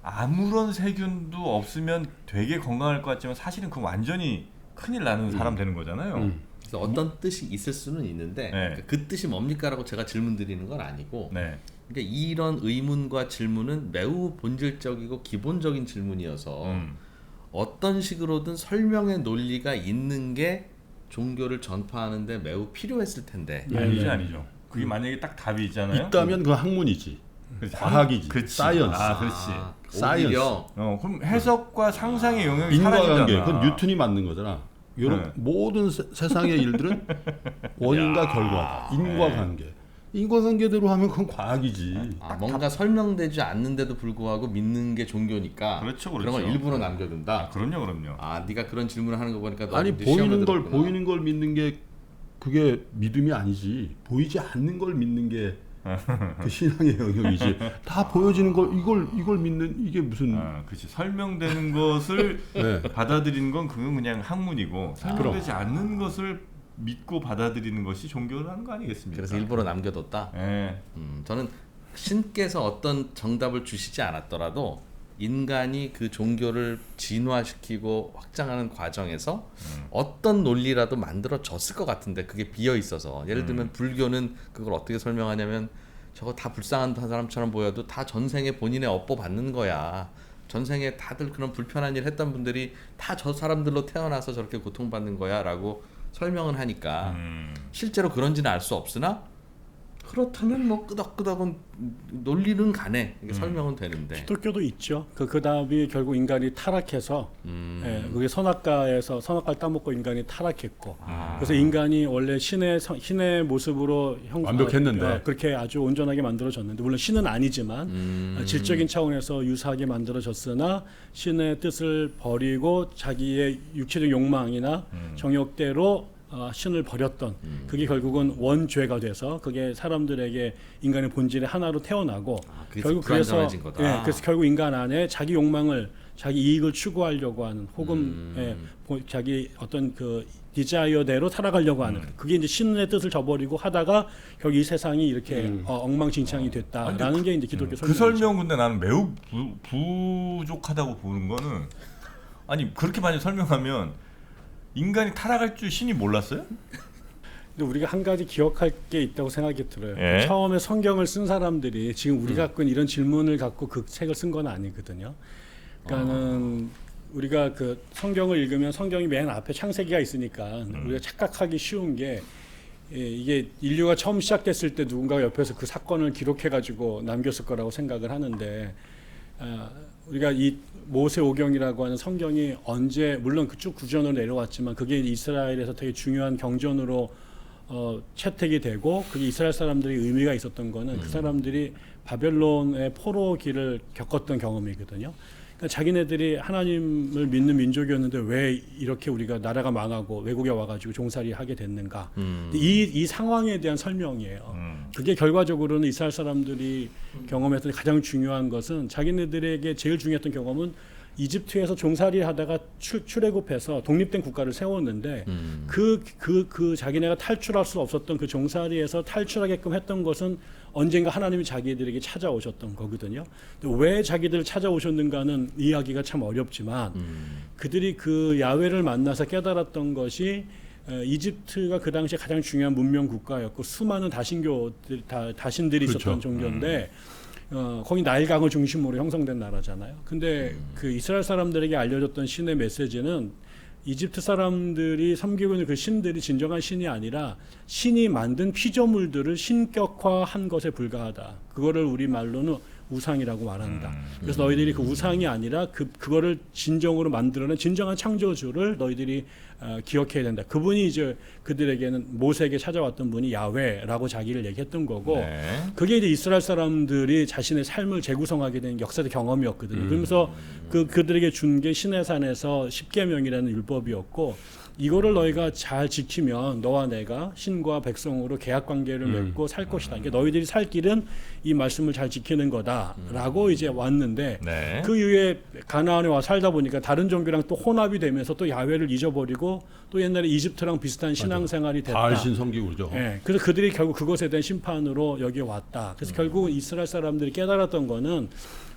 아무런 세균도 없으면 되게 건강할 것 같지만 사실은 그 완전히 큰일 나는 사람 되는 거잖아요. 그래서 어떤 뜻이 있을 수는 있는데 그러니까 그 뜻이 뭡니까라고 제가 질문 드리는 건 아니고 네. 그러니까 이런 의문과 질문은 매우 본질적이고 기본적인 질문이어서 어떤 식으로든 설명의 논리가 있는 게 종교를 전파하는데 매우 필요했을 텐데 아니죠. 그게 만약에 딱 답이 있잖아요. 있다면 그 학문이지. 과학이지. 그렇지. 사이언스. 그렇지. 사이언스. 오히려 그럼 해석과 상상의 영역이 인과관계. 사라지잖아. 그건 뉴턴이 만든 거잖아. 이런 모든 세상의 일들은 원인과 결과다. 인과관계. 인과관계대로 하면 그건 과학이지. 뭔가 설명되지 않는데도 불구하고 믿는 게 종교니까 그렇죠. 그런 걸 일부러 남겨둔다. 그럼요. 네가 그런 질문을 하는 거 보니까 너 아니 이제 시험에 보이는 걸 믿는 게 그게 믿음이 아니지. 보이지 않는 걸 믿는 게 그 신앙의 영역이지. 다 보여지는 걸 이걸 믿는 이게 무슨? 그렇지. 설명되는 것을 받아들이는 건 그건 그냥 학문이고 설명되지 않는 것을 믿고 받아들이는 것이 종교라는 거 아니겠습니까? 그래서 일부러 남겨뒀다. 저는 신께서 어떤 정답을 주시지 않았더라도 인간이 그 종교를 진화시키고 확장하는 과정에서 어떤 논리라도 만들어졌을 것 같은데 그게 비어 있어서 예를 들면 불교는 그걸 어떻게 설명하냐면 저거 다 불쌍한 사람처럼 보여도 다 전생에 본인의 업보 받는 거야. 전생에 다들 그런 불편한 일 했던 분들이 다 저 사람들로 태어나서 저렇게 고통받는 거야 라고 설명을 하니까 실제로 그런지는 알 수 없으나 그렇다면 뭐 끄덕끄덕은 논리는 가네. 이게 설명은 되는데. 기독교도 있죠. 그 다음이 결국 인간이 타락해서 그게 선악과를 따먹고 인간이 타락했고 그래서 인간이 원래 신의 모습으로 완벽했는데 그렇게 아주 온전하게 만들어졌는데 물론 신은 아니지만 질적인 차원에서 유사하게 만들어졌으나 신의 뜻을 버리고 자기의 육체적 욕망이나 정욕대로 신을 버렸던 그게 결국은 원죄가 돼서 그게 사람들에게 인간의 본질의 하나로 태어나고 결국 그래서 결국 인간 안에 자기 욕망을 자기 이익을 추구하려고 하는 혹은 자기 어떤 그 디자이어대로 살아가려고 하는 그게 이제 신의 뜻을 저버리고 하다가 결국 이 세상이 이렇게 엉망진창이 됐다라는 게 이제 기독교 설명이죠. 그 설명 근데 나는 매우 부족하다고 보는 거는 아니 그렇게 많이 설명하면 인간이 타락할 줄 신이 몰랐어요? 근데 우리가 한 가지 기억할 게 있다고 생각이 들어요. 처음에 성경을 쓴 사람들이 지금 우리가 갖고 있는 이런 질문을 갖고 그 책을 쓴 건 아니거든요. 그러니까는 우리가 그 성경을 읽으면 성경이 맨 앞에 창세기가 있으니까 우리가 착각하기 쉬운 게 이게 인류가 처음 시작됐을 때 누군가 옆에서 그 사건을 기록해가지고 남겼을 거라고 생각을 하는데 우리가 이 모세오경이라고 하는 성경이 언제 물론 그쪽 구전으로 내려왔지만 그게 이스라엘에서 되게 중요한 경전으로 채택이 되고 그게 이스라엘 사람들이 의미가 있었던 거는 그 사람들이 바벨론의 포로기를 겪었던 경험이거든요. 그러니까 자기네들이 하나님을 믿는 민족이었는데 왜 이렇게 우리가 나라가 망하고 외국에 와가지고 종살이 하게 됐는가? 이 상황에 대한 설명이에요. 그게 결과적으로는 이스라엘 사람들이 경험했던 가장 중요한 것은 자기네들에게 제일 중요했던 경험은 이집트에서 종살이 하다가 출애굽해서 독립된 국가를 세웠는데 그 자기네가 탈출할 수 없었던 그 종살이에서 탈출하게끔 했던 것은 언젠가 하나님이 자기들에게 찾아오셨던 거거든요. 왜 자기들을 찾아오셨는가는 이해하기가 참 어렵지만 그들이 그 야훼를 만나서 깨달았던 것이 이집트가 그 당시에 가장 중요한 문명 국가였고 수많은 다신들이 있었던 종교인데 거기 나일강을 중심으로 형성된 나라잖아요. 근데 그 이스라엘 사람들에게 알려졌던 신의 메시지는 이집트 사람들이 섬기고 있는 그 신들이 진정한 신이 아니라 신이 만든 피조물들을 신격화한 것에 불과하다. 그거를 우리 말로는 우상이라고 말한다. 그래서 너희들이 그 우상이 아니라 그거를 진정으로 만들어낸 진정한 창조주를 너희들이 기억해야 된다. 그분이 이제 그들에게는 모세에게 찾아왔던 분이 야훼라고 자기를 얘기했던 거고, 네. 그게 이제 이스라엘 사람들이 자신의 삶을 재구성하게 된 역사적 경험이었거든요. 그러면서 그들에게 준 게 시내산에서 십계명이라는 율법이었고, 이거를 너희가 잘 지키면 너와 내가 신과 백성으로 계약 관계를 맺고 살 것이다. 그러니까 너희들이 살 길은 이 말씀을 잘 지키는 거다라고 이제 왔는데, 네. 그 이후에 가나안에 와 살다 보니까 다른 종교랑 또 혼합이 되면서 또 야훼를 잊어버리고 또 옛날에 이집트랑 비슷한 신앙생활이 됐다. 바알신 섬기고 그러죠. 예, 그래서 그들이 결국 그것에 대한 심판으로 여기에 왔다. 그래서 결국 이스라엘 사람들이 깨달았던 거는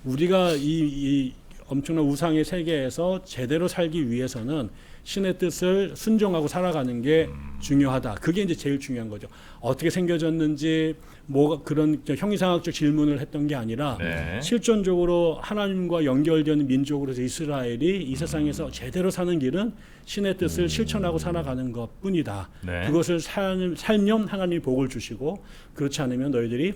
우리가 이 엄청난 우상의 세계에서 제대로 살기 위해서는 신의 뜻을 순종하고 살아가는 게 중요하다. 그게 이제 제일 중요한 거죠. 어떻게 생겨졌는지 뭐가 그런 형이상학적 질문을 했던 게 아니라 네. 실존적으로 하나님과 연결되는 민족으로서 이스라엘이 이 세상에서 제대로 사는 길은 신의 뜻을 실천하고 살아가는 것뿐이다. 네. 그것을 살면 하나님이 복을 주시고, 그렇지 않으면 너희들이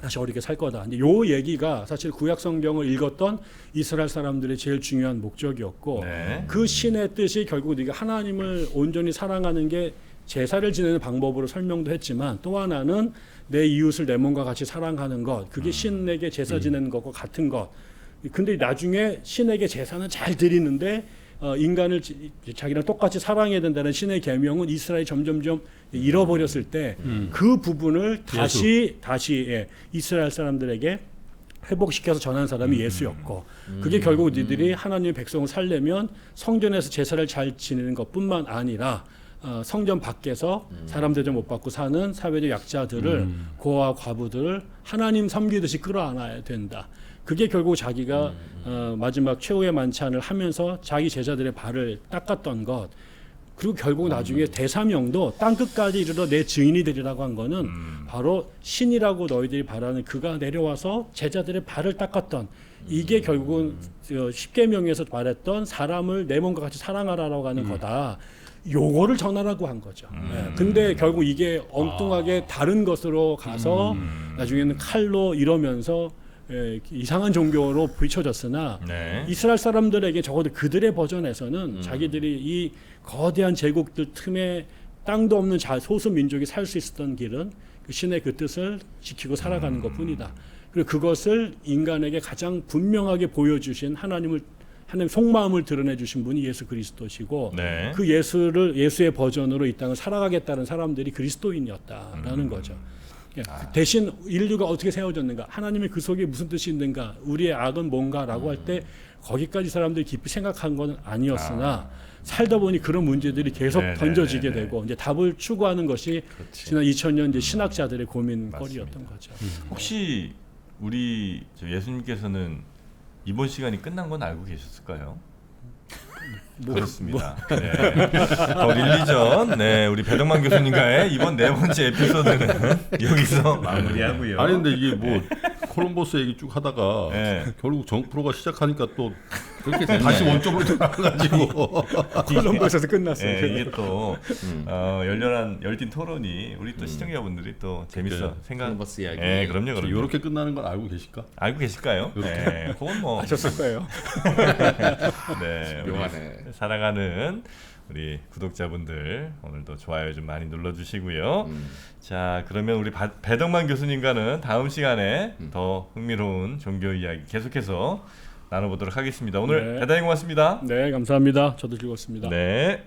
다시 어렵게 살 거다. 이제 요 얘기가 사실 구약 성경을 읽었던 이스라엘 사람들의 제일 중요한 목적이었고, 네. 그 신의 뜻이 결국 네가 하나님을 온전히 사랑하는 게 제사를 지내는 방법으로 설명도 했지만, 또 하나는 내 이웃을 내 몸과 같이 사랑하는 것, 그게 신에게 제사 지내는 것과 같은 것. 근데 나중에 신에게 제사는 잘 드리는데 인간을 자기랑 똑같이 사랑해야 된다는 신의 계명은 이스라엘이 점점점 잃어버렸을 때 그 부분을 다시 이스라엘 사람들에게 회복시켜서 전한 사람이 예수였고, 그게 결국 니들이 하나님의 백성을 살려면 성전에서 제사를 잘 지내는 것뿐만 아니라 성전 밖에서 사람 대접 못 받고 사는 사회적 약자들을, 고아와 과부들을 하나님 섬기듯이 끌어안아야 된다. 그게 결국 자기가 마지막 최후의 만찬을 하면서 자기 제자들의 발을 닦았던 것, 그리고 결국 나중에 대사명도 땅끝까지 이르러 내 증인이 되리라고 한 거는 바로 신이라고 너희들이 말하는 그가 내려와서 제자들의 발을 닦았던, 이게 결국은 십계명에서 말했던 사람을 내 몸과 같이 사랑하라라고 하는 거다. 요거를 전하라고 한 거죠. 네. 근데 결국 이게 엉뚱하게 다른 것으로 가서 나중에는 칼로 이러면서 이상한 종교로 비춰졌으나, 네. 이스라엘 사람들에게 적어도 그들의 버전에서는 자기들이 이 거대한 제국들 틈에 땅도 없는 소수 민족이 살 수 있었던 길은 그 신의 그 뜻을 지키고 살아가는 것뿐이다. 그리고 그것을 인간에게 가장 분명하게 보여주신 하나님 속마음을 드러내 주신 분이 예수 그리스도시고, 네. 그 예수의 버전으로 이 땅을 살아가겠다는 사람들이 그리스도인이었다라는 거죠. 대신 인류가 어떻게 세워졌는가, 하나님의 그 속에 무슨 뜻이 있는가, 우리의 악은 뭔가라고 할 때 거기까지 사람들이 깊이 생각한 건 아니었으나 살다 보니 그런 문제들이 계속 던져지게 되고 이제 답을 추구하는 것이 지난 2000년 이제 신학자들의 고민거리였던 거죠. 혹시 우리 예수님께서는 이번 시간이 끝난 건 알고 계셨을까요? 그렇습니다. 네. 더 릴리전, 네, 우리 배덕만 교수님과의 이번 네 번째 에피소드는 여기서 마무리하고요. 아니 근데 이게 뭐 콜럼버스 얘기 쭉 하다가 네. 결국 정프로가 시작하니까 또 그렇게 됐네. 다시 원점으로 돌아가가지고 콜럼버스에서 끝났어요. 네, 이게 또 열렬한 열띤 토론이 우리 또 시청자분들이 또 재밌어 생각. 콜럼버스 이야기. 네, 그럼요. 이렇게 끝나는 건 알고 계실까? 알고 계실까요? 네, 그건 뭐 아셨을 거예요. 네, 묘하네. 살아가는 우리 구독자분들 오늘도 좋아요 좀 많이 눌러주시고요. 자, 그러면 우리 배덕만 교수님과는 다음 시간에 더 흥미로운 종교 이야기 계속해서 나눠보도록 하겠습니다. 오늘 네. 대단히 고맙습니다. 네, 감사합니다. 저도 즐거웠습니다. 네.